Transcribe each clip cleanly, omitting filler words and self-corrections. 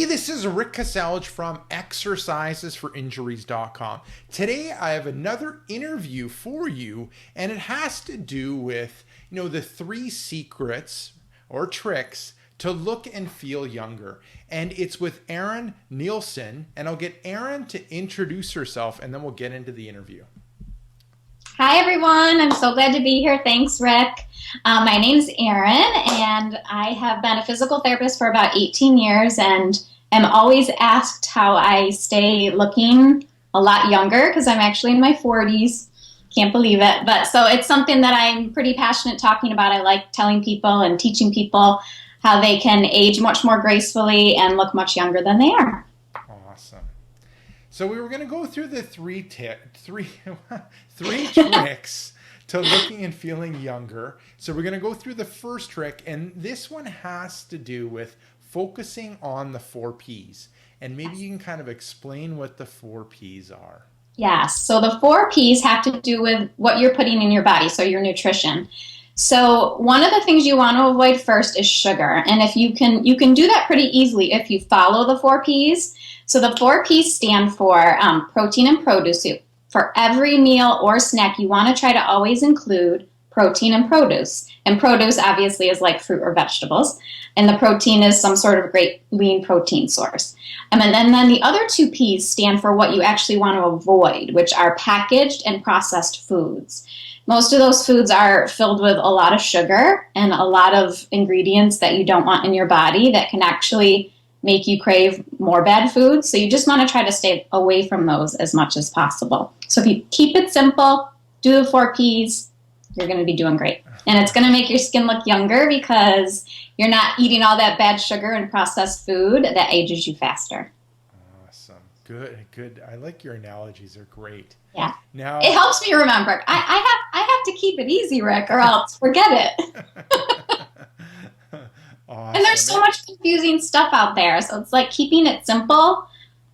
this is Rick Kasalj from exercisesforinjuries.com. Today I have another interview for you, and it has to do with, the 3 secrets or tricks to look and feel younger. And it's with Erin Nielsen, and I'll get Erin to introduce herself and then we'll get into the interview. Hi, everyone. I'm so glad to be here. Thanks, Rick. My name's Erin, and I have been a physical therapist for about 18 years and am always asked how I stay looking a lot younger because I'm actually in my 40s. Can't believe it. But so it's something that I'm pretty passionate talking about. I like telling people and teaching people how they can age much more gracefully and look much younger than they are. Awesome. So we were going to go through the three tricks to looking and feeling younger. So we're going to go through the first trick, and this one has to do with focusing on the 4 Ps. And maybe you can kind of explain what the 4 Ps are. Yes. So the 4 Ps have to do with what you're putting in your body, so your nutrition. So one of the things you want to avoid first is sugar. And if you can do that pretty easily if you follow the 4 Ps. So the 4 Ps stand for protein and produce. For every meal or snack, you want to try to always include protein and produce. And produce obviously is like fruit or vegetables. And the protein is some sort of great lean protein source. And then the other 2 Ps stand for what you actually want to avoid, which are packaged and processed foods. Most of those foods are filled with a lot of sugar and a lot of ingredients that you don't want in your body that can actually make you crave more bad foods. So you just want to try to stay away from those as much as possible. So if you keep it simple, do the 4 Ps, you're going to be doing great. And it's going to make your skin look younger because you're not eating all that bad sugar and processed food that ages you faster. Awesome. Good. I like your analogies. They're great. Yeah. Now it helps me remember. I have to keep it easy, Rick, or else forget it. Awesome. And there's so much confusing stuff out there. So it's like keeping it simple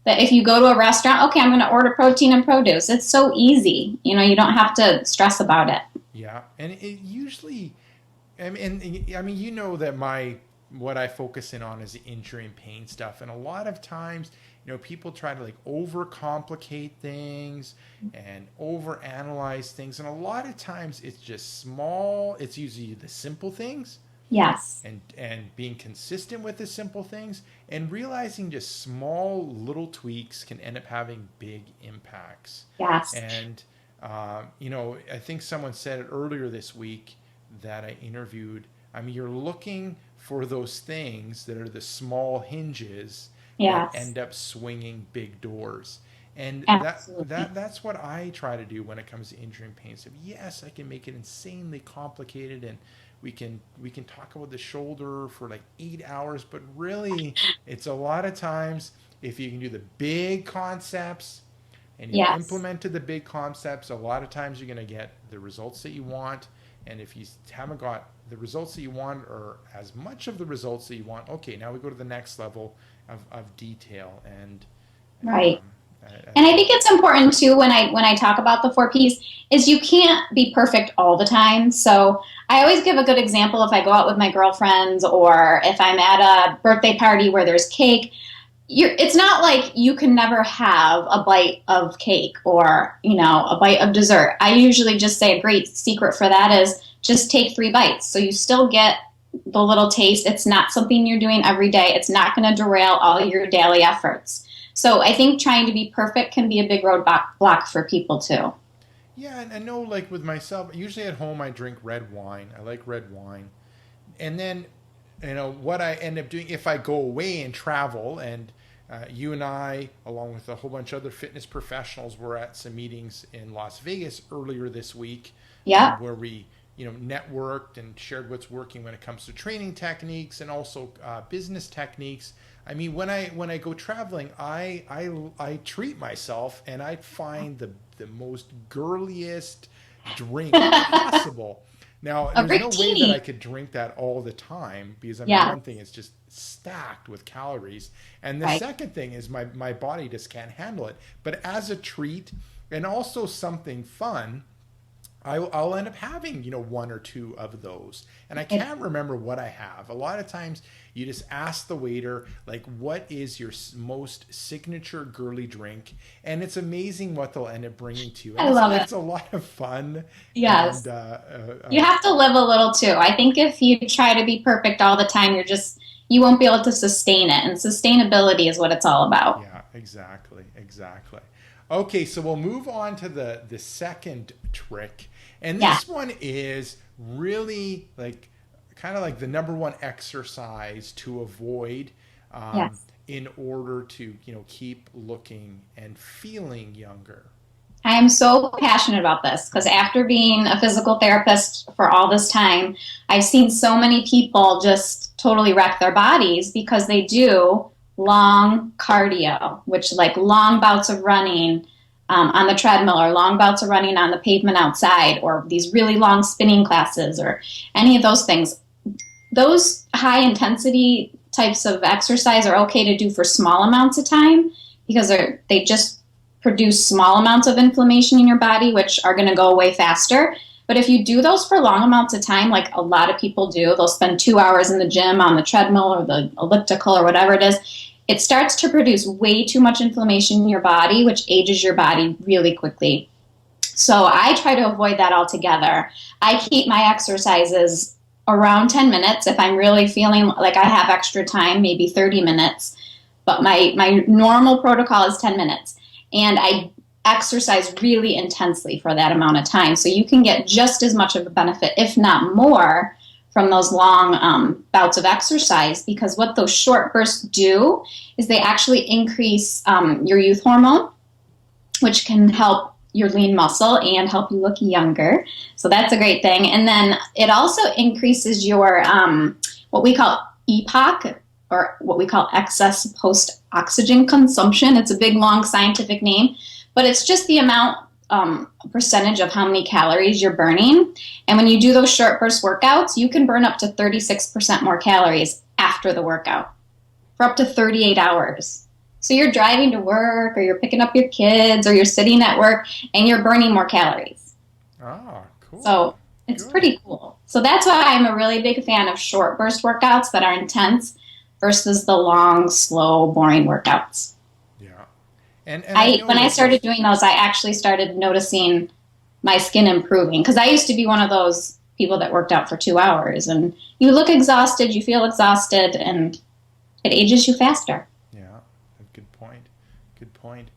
that if you go to a restaurant, okay, I'm going to order protein and produce. It's so easy. You don't have to stress about it. Yeah. And it usually, I mean, that what I focus in on is the injury and pain stuff. And a lot of times, people try to overcomplicate things and overanalyze things. And a lot of times it's just small. It's usually the simple things. Yes. And being consistent with the simple things and realizing just small little tweaks can end up having big impacts. Yes. And, I think someone said it earlier this week that I interviewed. I mean, you're looking for those things that are the small hinges that end up swinging big doors. And that's what I try to do when it comes to injury and pain. So yes, I can make it insanely complicated, and we can talk about the shoulder for 8 hours, but really it's a lot of times if you can do the big concepts and you implemented the big concepts, a lot of times you're going to get the results that you want. And if you haven't got the results that you want or as much of the results that you want, okay, now we go to the next level of detail. And right. And I think it's important too when I talk about the 4 Ps is you can't be perfect all the time. So I always give a good example if I go out with my girlfriends or if I'm at a birthday party where there's cake. It's not like you can never have a bite of cake or a bite of dessert. I usually just say a great secret for that is just take 3 bites. So you still get the little taste. It's not something you're doing every day. It's not going to derail all your daily efforts. So I think trying to be perfect can be a big roadblock for people too. Yeah, and I know with myself, usually at home I drink red wine. I like red wine. And then, what I end up doing if I go away and travel, and you and I, along with a whole bunch of other fitness professionals, were at some meetings in Las Vegas earlier this week. Yeah. Where we, networked and shared what's working when it comes to training techniques and also business techniques. I mean, when I go traveling, I treat myself and I find the most girliest drink possible. Now, there's no way that I could drink that all the time because one thing is just stacked with calories, and the second thing is my body just can't handle it. But as a treat and also something fun, I'll end up having, one or two of those. And I can't remember what I have. A lot of times you just ask the waiter, like, what is your most signature girly drink? And it's amazing what they'll end up bringing to you. And I love it's it. a lot of fun. Yes. And You have to live a little too. I think if you try to be perfect all the time, you won't be able to sustain it. And sustainability is what it's all about. yeah, exactly. Exactly. Okay, so we'll move on to the second trick. And Yeah. this one is really like kind of like the number one exercise to avoid Yes. in order to, keep looking and feeling younger. I am so passionate about this because after being a physical therapist for all this time, I've seen so many people just totally wreck their bodies because they do long cardio, which like long bouts of running on the treadmill or long bouts of running on the pavement outside or these really long spinning classes or any of those things. Those high intensity types of exercise are okay to do for small amounts of time because they just produce small amounts of inflammation in your body, which are going to go away faster. But if you do those for long amounts of time, like a lot of people do, they'll spend 2 hours in the gym on the treadmill or the elliptical or whatever it is, it starts to produce way too much inflammation in your body, which ages your body really quickly. So I try to avoid that altogether. I keep my exercises around 10 minutes. If I'm really feeling like I have extra time, maybe 30 minutes. But my normal protocol is 10 minutes. And I exercise really intensely for that amount of time. So you can get just as much of a benefit, if not more, from those long bouts of exercise because what those short bursts do is they actually increase your youth hormone, which can help your lean muscle and help you look younger. So that's a great thing. And then it also increases your what we call EPOC, or what we call excess post-oxygen consumption. It's a big, long scientific name, but it's just the amount, percentage of how many calories you're burning. And when you do those short burst workouts, you can burn up to 36% more calories after the workout for up to 38 hours. So you're driving to work or you're picking up your kids or you're sitting at work and you're burning more calories. Ah, cool. So it's Good. pretty cool. So that's why I'm a really big fan of short burst workouts that are intense versus the long, slow, boring workouts. Yeah. And I know When I that started doing those, I actually started noticing my skin improving because I used to be one of those people that worked out for 2 hours and you look exhausted, you feel exhausted, and it ages you faster. yeah, good point. Good point.